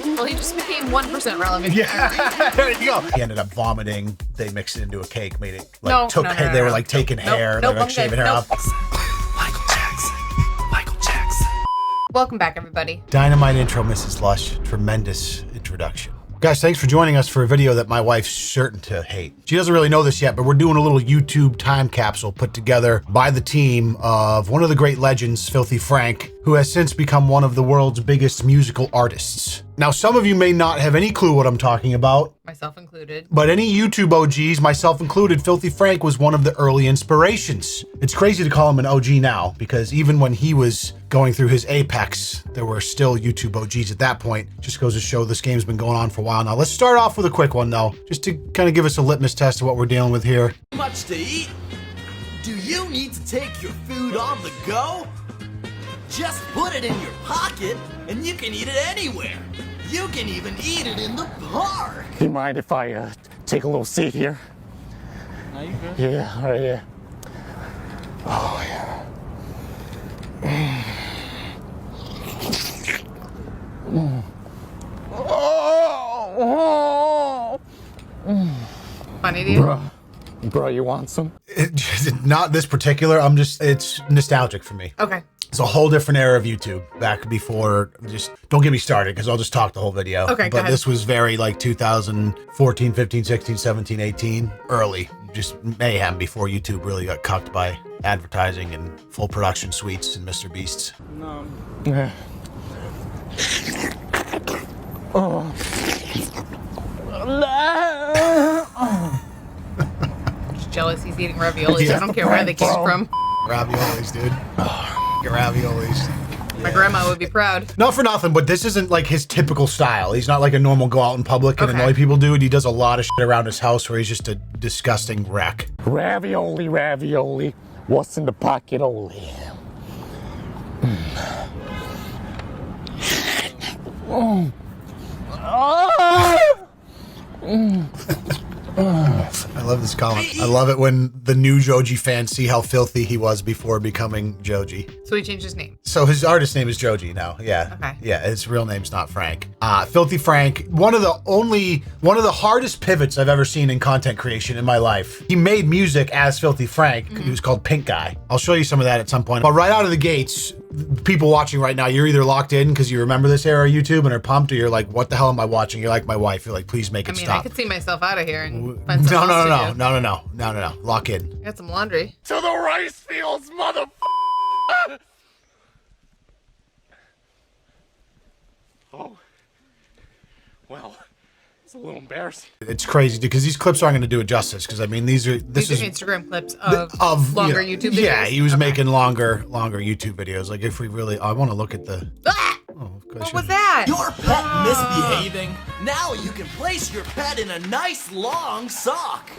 Well, he just became 1% relevant. Yeah, there you go. He ended up vomiting. They mixed it into a cake, made it like they were like taking hair, they were like shaving her up. Michael Jackson. Welcome back, everybody. Dynamite intro, Mrs. Lush. Tremendous introduction. Guys, thanks for joining us for a video that my wife's certain to hate. She doesn't really know this yet, but we're doing a little YouTube time capsule put together by the team of one of the great legends, Filthy Frank, who has since become one of the world's biggest musical artists. Now, some of you may not have any clue what I'm talking about. Myself included. But any YouTube OGs, myself included, Filthy Frank was one of the early inspirations. It's crazy to call him an OG now, because even when he was going through his apex, there were still YouTube OGs at that point. Just goes to show this game's been going on for a while now. Let's start off with a quick one, though, just to kind of give us a litmus test of what we're dealing with here. Much to eat? Do you need to take your food on the go? Just put it in your pocket, and you can eat it anywhere. You can even eat it in the park. Do you mind if I take a little seat here? No, you good. Yeah, right here. Oh, yeah. Funny to you? Bro, you want some? Not this particular, it's nostalgic for me. Okay. It's a whole different era of YouTube, back before, just don't get me started because I'll just talk the whole video. Okay, go But ahead. this was very like 2014, 15, 16, 17, 18, early. Just mayhem before YouTube really got cucked by advertising and full production suites and Mr. Beasts. No. Yeah. Oh. Just jealous he's eating raviolis. Yeah. I don't care where they came from. Raviolis, dude. Your raviolis. My grandma would be proud. Not for nothing, but this isn't like his typical style. He's not like a normal go out in public and Okay. annoy people dude. He does a lot of shit around his house where he's just a disgusting wreck. Ravioli, ravioli. What's in the pocket, Oli? I love this comment. I love it when the new Joji fans see how filthy he was before becoming Joji. So he changed his name. So his artist name is Joji now. Yeah. Okay. Yeah, his real name's not Frank. Filthy Frank, one of the hardest pivots I've ever seen in content creation in my life. He made music as Filthy Frank. He was called Pink Guy. I'll show you some of that at some point. But right out of the gates, people watching right now, you're either locked in because you remember this era of YouTube and are pumped, or you're like, what the hell am I watching? You're like my wife. You're like, please make it I stop. could see myself out of here and find something else to do. Lock in. I got some laundry. To the rice fields, mother. Oh. Well, it's a little embarrassing. It's crazy because these clips aren't going to do it justice. Because I mean, this These is are Instagram clips of longer YouTube videos. Yeah, he was making longer YouTube videos. Like if we really, I want to look at the. Ah! Oh, of course What you- was that? Your pet misbehaving? Now you can place your pet in a nice long sock.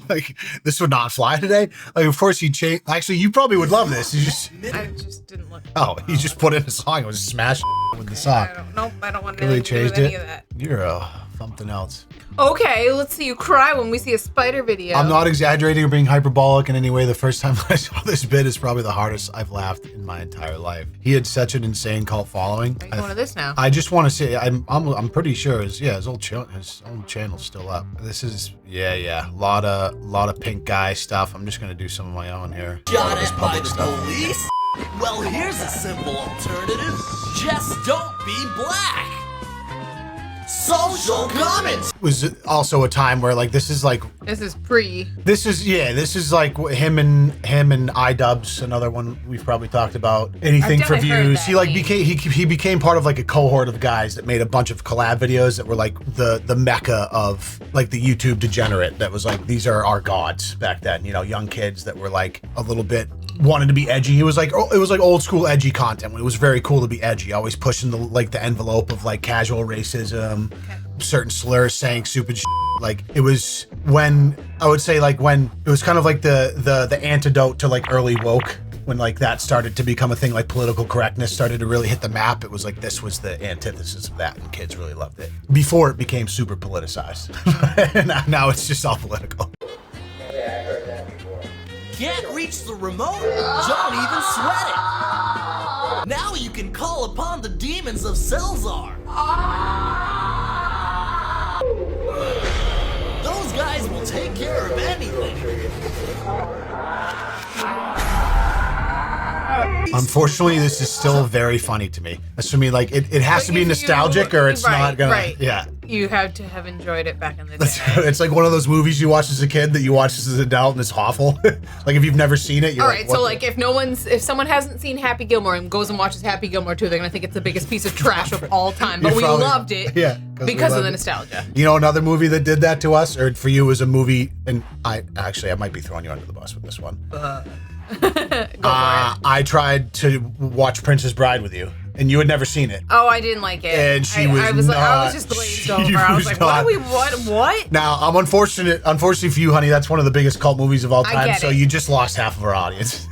like this would not fly today. Like of course he changed. Actually, you probably would love this. You just I just didn't look. he just put in a song and was smashed with the sock. I don't want Really to do changed any it. of that. You're something else. Okay, let's see you cry when we see a spider video. I'm not exaggerating or being hyperbolic in any way. The first time I saw this bit is probably the hardest I've laughed in my entire life. He had such an insane cult following. Are you going to this now? I just want to say I'm pretty sure his old channel's still up. This is a lot of Pink Guy stuff. I'm just gonna do some of my own here. Shot This at by public the stuff. police? Well, here's a simple alternative. Just don't be black. Social comments. Was also a time where like this is like this is like him and iDubbbz, another one we've probably talked about. Anything for definitely heard views. that He like name. he became part of like a cohort of guys that made a bunch of collab videos that were like the mecca of like the YouTube degenerate. That was like these are our gods back then. You know, young kids that were like a little bit wanted to be edgy. It was like old school edgy content. It was very cool to be edgy, always pushing the envelope of like casual racism, certain slurs, saying stupid shit. Like it was when I would say like when it was kind of like the antidote to like early woke, when like that started to become a thing, like political correctness started to really hit the map. It was like this was the antithesis of that, and kids really loved it before it became super politicized. Now it's just all political. Can't reach the remote? Don't even sweat it. Now you can call upon the demons of Selzar. Those guys will take care of anything. Unfortunately, this is still very funny to me. That's for me, like, it has to be nostalgic or it's not gonna, yeah. You have to have enjoyed it back in the day. It's like one of those movies you watch as a kid that you watch as an adult and it's awful. Like if you've never seen it, you're Alright, so like if someone hasn't seen Happy Gilmore and goes and watches Happy Gilmore 2, they're gonna think it's the biggest piece of trash of all time. But we loved it because of the nostalgia. You know another movie that did that to us, or for you, was a movie, and I might be throwing you under the bus with this one. Go for it. I tried to watch Princess Bride with you, and you had never seen it. Oh, I didn't like it. And I was just glazed over. I was like, what? Now, I'm unfortunately for you, honey, that's one of the biggest cult movies of all time, so you just lost half of our audience.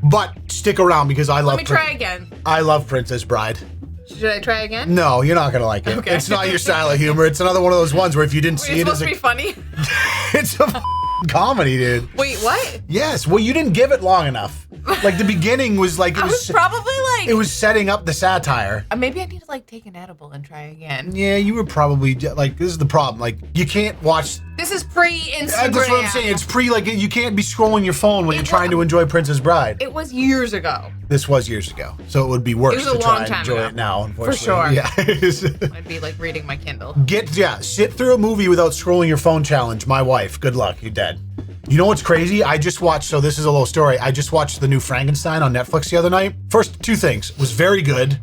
But stick around because I love Let me try again. I love Princess Bride. Should I try again? No, you're not gonna like it. Okay. It's not your style of humor. It's another one of those ones where if you didn't see it, it's supposed to be funny. It's a comedy, dude. Wait, what? Yes. Well, you didn't give it long enough. Like the beginning was like I was probably like it was setting up the satire. Maybe I need to like take an edible and try again. Yeah, you were probably like, this is the problem. Like you can't watch. This is pre-Instagram. That's what I'm saying. It's like you can't be scrolling your phone when you're trying to enjoy Princess Bride. It was years ago. This was years ago, so it would be worse to try and enjoy it now. Unfortunately, for sure. Yeah, I'd be like reading my Kindle. Sit through a movie without scrolling your phone challenge. My wife. Good luck. You're dead. You know what's crazy? I just watched, so this is a little story. I just watched the new Frankenstein on Netflix the other night. First, two things. Was very good.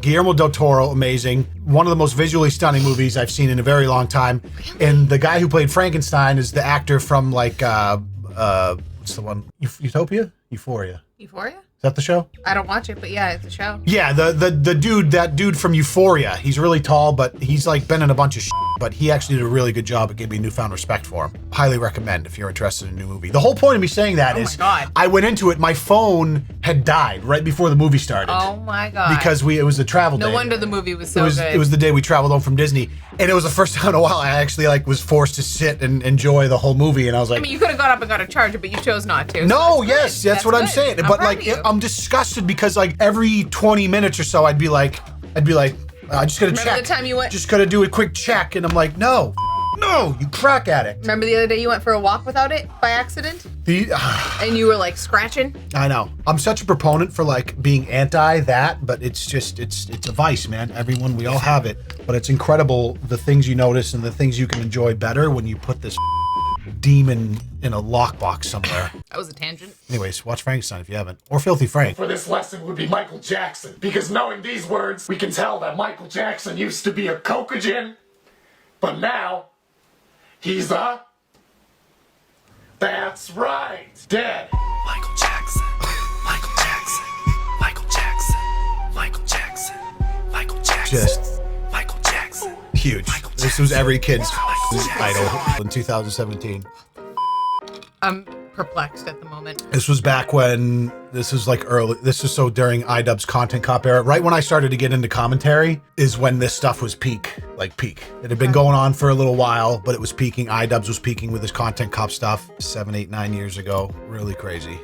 Guillermo del Toro, amazing. One of the most visually stunning movies I've seen in a very long time. And the guy who played Frankenstein is the actor from like, what's the one? Utopia? Euphoria. Euphoria? Is that the show? I don't watch it, but yeah, it's a show. Yeah, that dude from Euphoria. He's really tall, but he's like been in a bunch of shit, but he actually did a really good job at giving me newfound respect for him. Highly recommend if you're interested in a new movie. The whole point of me saying that is I went into it, my phone had died right before the movie started. Oh my God. Because it was a travel day. No wonder the movie was so good. It was the day we traveled home from Disney, and it was the first time in a while I actually like was forced to sit and enjoy the whole movie, and I was like, I mean, you could have got up and got a charger, but you chose not to. No, yes, that's what I'm saying. But like, I'm disgusted because like every 20 minutes or so, I'd be like, I just gotta check. Remember the time you went? Just gotta do a quick check, and I'm like, no, you crack addict. Remember the other day you went for a walk without it by accident? And you were like scratching? I know. I'm such a proponent for like being anti that, but it's just, it's a vice, man. We all have it. But it's incredible the things you notice and the things you can enjoy better when you put this demon in a lockbox somewhere. That was a tangent. Anyways, watch Frankenstein if you haven't. Or Filthy Frank. For this lesson would be Michael Jackson, because knowing these words, we can tell that Michael Jackson used to be a cocaine, but now he's a... That's right, dead. Michael Jackson. Michael Jackson. Michael Jackson. Michael Jackson. Michael Jackson. Just Michael Jackson. huge. This was every kid's idol in 2017. I'm perplexed at the moment. This was back when, this was so during iDubbbz's Content Cop era. Right when I started to get into commentary is when this stuff was peak. It had been going on for a little while, but it was peaking. iDubbbz was peaking with his Content Cop stuff 7, 8, 9 years ago. Really crazy.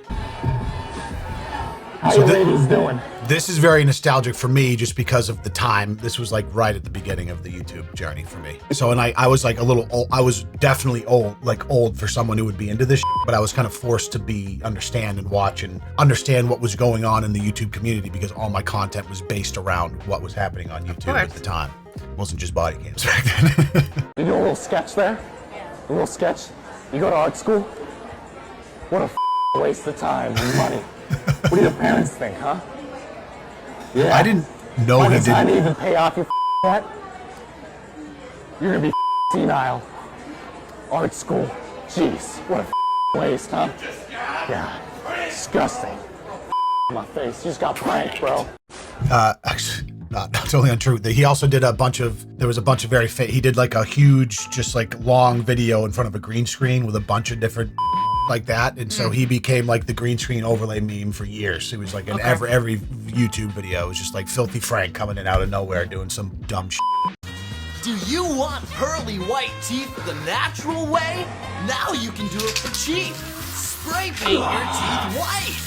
How you ladies doing? This is very nostalgic for me just because of the time. This was like right at the beginning of the YouTube journey for me. So, and I was like a little old. I was definitely old for someone who would be into this shit, but I was kind of forced to understand and watch and understand what was going on in the YouTube community because all my content was based around what was happening on YouTube at the time. It wasn't just body cams back then. You do a little sketch there? Yeah. A little sketch? You go to art school? What a waste of time and money. What do your parents think, huh? Yeah. I didn't know By he the time didn't. you even pay off your debt, you're gonna be senile. Art school. Jeez, what a waste, huh? Yeah. Disgusting. My face. You just got pranked, bro. Actually, not totally untrue. He also did there was a bunch of he did like a huge, just like long video in front of a green screen with a bunch of different like that, and so he became like the green screen overlay meme for years. It was like in every YouTube video, it was just like Filthy Frank coming in out of nowhere doing some dumb shit. Do you want pearly white teeth the natural way? Now you can do it for cheap. Spray paint your teeth white.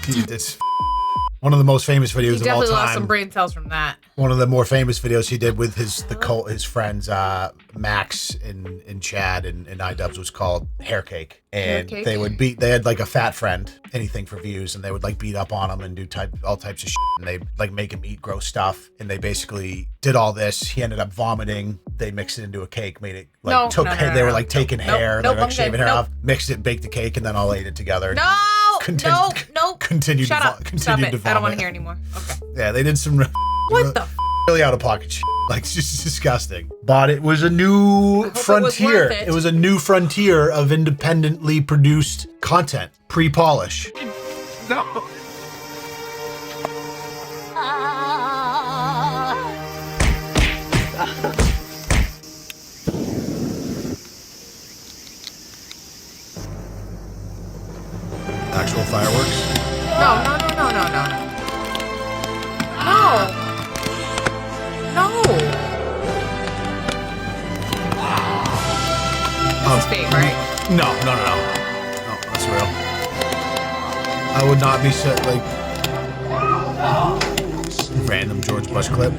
It's one of the most famous videos of all time. He definitely lost some brain cells from that. One of the more famous videos he did with his friends Max and Chad and iDubbbz was called Haircake, and they had like a fat friend, Anything4Views, and they would like beat up on him and do all types of shit, and they like make him eat gross stuff, and they basically did all this. He ended up vomiting. They mixed it into a cake, made it like they were like taking hair, they were like shaving hair off, mixed it, baked the cake, and then all ate it together. Continued Shut up. Continued Stop to it. vomit. I don't want to hear anymore. Okay. Yeah, they did some What the really out of pocket shit. Like, it's just disgusting. But it was a new frontier. It was a new frontier of independently produced content, pre-polish. No. Actual fireworks? No. This is fake, right? No, that's real. I would not be set like random George Bush clip. I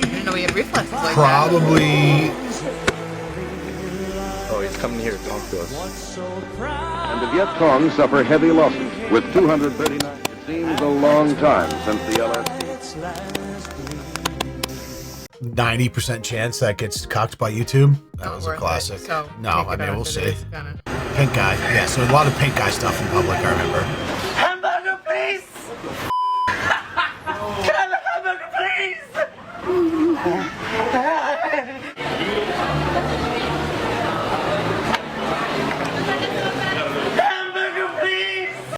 didn't know he had reflexes like Probably. Oh, he's coming here to talk to us. And the Viet Cong suffer heavy losses, with 239. It seems a long time since the LSD. 90% chance that gets cocked by YouTube. That was a classic. So no, I mean, we'll see. Pink guy. Yeah, so a lot of pink guy stuff in public, I remember. Hamburger, please! Can I have a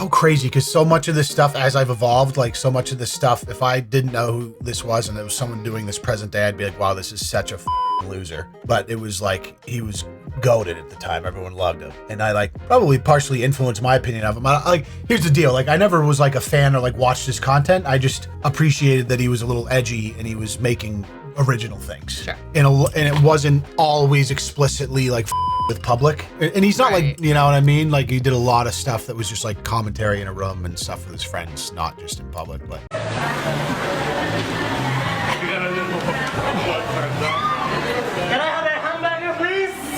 Oh, crazy, because so much of this stuff, as I've evolved, like so much of this stuff, if I didn't know who this was and it was someone doing this present day, I'd be like, wow, this is such a loser. But it was like, he was goated at the time. Everyone loved him. And I like probably partially influenced my opinion of him. Like, here's the deal. Like, I never was like a fan or like watched his content. I just appreciated that he was a little edgy and he was making original things. Sure. And it wasn't always explicitly like with public. And he's not like, you know what I mean? Like, he did a lot of stuff that was just like commentary in a room and stuff with his friends, not just in public, but.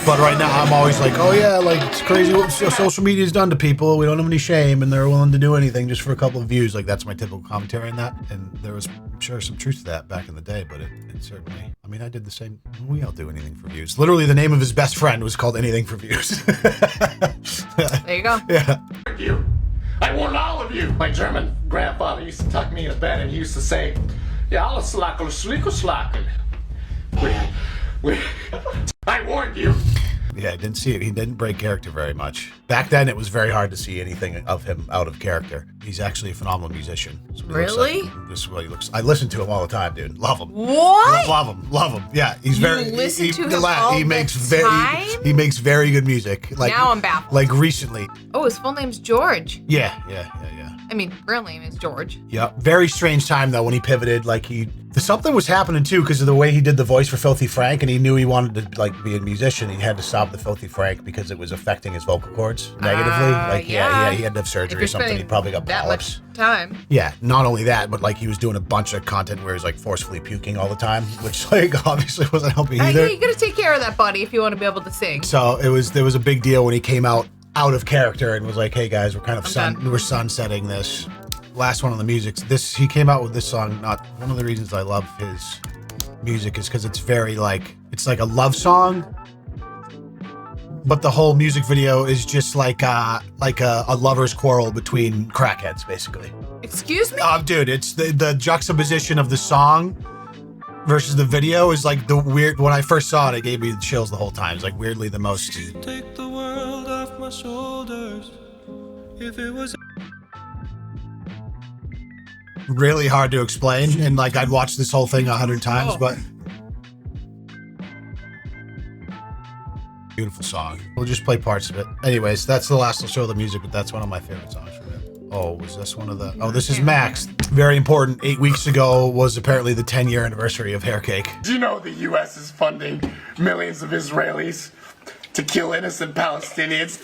But right now, I'm always like, oh yeah, like, it's crazy what social media's done to people. We don't have any shame, and they're willing to do anything just for a couple of views. Like, that's my typical commentary on that. And there was, I'm sure, some truth to that back in the day, but it certainly, I mean, I did the same. We all do anything for views. Literally, the name of his best friend was called Anything4Views. There you go. Yeah. I warned all of you. My German grandfather used to tuck me in bed and he used to say, "Ja, alles slakel, sliko slakel." I warned you. Yeah, I didn't see it. He didn't break character very much. Back then, it was very hard to see anything of him out of character. He's actually a phenomenal musician. Really? This is what he looks. I listen to him all the time, dude. Love him. What? Love him. Yeah, he's very. Listen to him he makes very good music. Like, now I'm baffled. Like recently. Oh, his full name's George. Yeah. I mean, real name is George. Yeah. Very strange time though when he pivoted. Like something was happening too because of the way he did the voice for Filthy Frank, and he knew he wanted to like be a musician. He had to stop the Filthy Frank because it was affecting his vocal cords negatively. Like he had to have surgery or something. He probably got polyps. Time. Yeah. Not only that, but like he was doing a bunch of content where he's like forcefully puking all the time, which like obviously wasn't helping either. You gotta take care of that buddy if you want to be able to sing. So there was a big deal when he came out of character and was like, "Hey guys, we're kind of we're sunsetting this." Last one on the music. He came out with this song. Not one of the reasons I love his music is because it's very like it's like a love song, but the whole music video is just like a lover's quarrel between crackheads, basically. Excuse me? Dude, it's the juxtaposition of the song versus the video is like the weird. When I first saw it, it gave me the chills the whole time. It's like weirdly the most. Take the world off my shoulders. If it was really hard to explain, and like I'd watch this whole thing 100 times, but beautiful song. We'll just play parts of it. Anyways, that's the last I'll show the music, but that's one of my favorite songs from him. Oh, was this one of the? Oh, this is Max. Very important. 8 weeks ago was apparently the 10-year anniversary of Haircake. Do you know the U.S. is funding millions of Israelis to kill innocent Palestinians.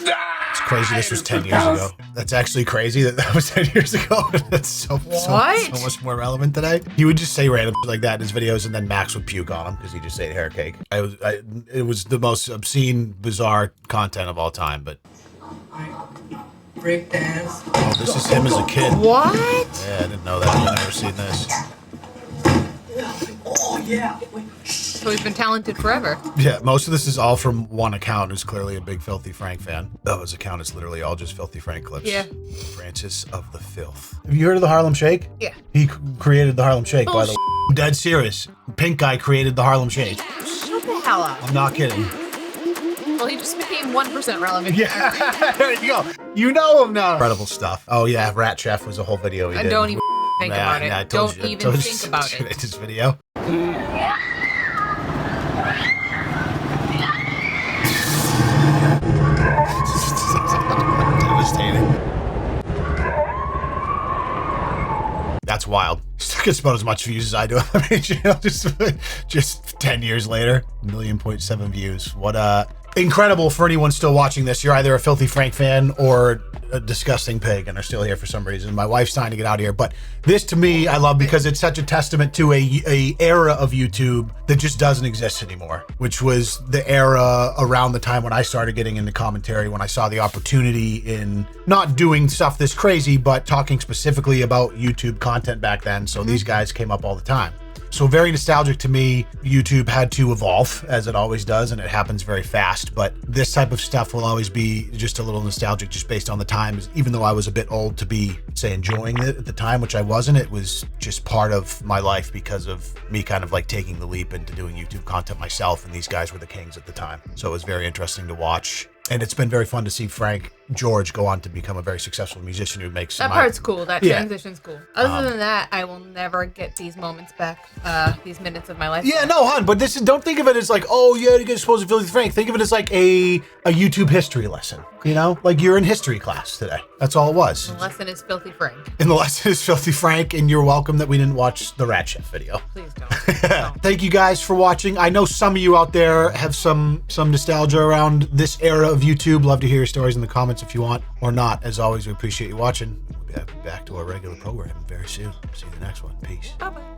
It's crazy this was 10 years ago. That's actually crazy that was 10 years ago. That's so much more relevant today. He would just say random shit like that in his videos, and then Max would puke on him because he just ate hair cake. It was the most obscene, bizarre content of all time, but... Break dance. Oh, this is him as a kid. What? Yeah, I didn't know that. I've never seen this. Oh, yeah. So he's been talented forever. Yeah, most of this is all from one account who's clearly a big Filthy Frank fan. Oh, his account is literally all just Filthy Frank clips. Yeah. Francis of the Filth. Have you heard of the Harlem Shake? Yeah. He created the Harlem Shake, by the way. I'm dead serious. Pink guy created the Harlem Shake. Shut the hell up. I'm not kidding. Well, he just became 1% relevant. Yeah, there you go. You know him now. Incredible stuff. Oh, yeah, Rat Chef was a whole video he did. Don't even think about it. Don't even think about it. It's his video. Devastating. That's wild. Still gets about as much views as I do on the main channel. Just 10 years later, 1.7 million views. What incredible for anyone still watching this. You're either a Filthy Frank fan or a disgusting pig and are still here for some reason. My wife's trying to get out of here, but this to me I love because it's such a testament to a era of YouTube that just doesn't exist anymore, which was the era around the time when I started getting into commentary, when I saw the opportunity in not doing stuff this crazy, but talking specifically about YouTube content back then. So these guys came up all the time. So very nostalgic to me. YouTube had to evolve, as it always does, and it happens very fast. But this type of stuff will always be just a little nostalgic just based on the times. Even though I was a bit old to be, say, enjoying it at the time, which I wasn't, it was just part of my life because of me kind of like taking the leap into doing YouTube content myself, and these guys were the kings at the time. So it was very interesting to watch. And it's been very fun to see Frank George go on to become a very successful musician who makes that part's cool. That transition's cool. Other than that, I will never get these moments back, these minutes of my life. Yeah, no, hon, but don't think of it as like, oh, yeah, you get exposed to Filthy Frank. Think of it as like a YouTube history lesson, you know? Like you're in history class today. That's all it was. The lesson is Filthy Frank. And the lesson is Filthy Frank, and you're welcome that we didn't watch the Rat Chef video. Please don't. Thank you guys for watching. I know some of you out there have some nostalgia around this era of YouTube. Love to hear your stories in the comments if you want or not. As always, we appreciate you watching. We'll be back to our regular programming very soon. See you in the next one. Peace. Bye-bye.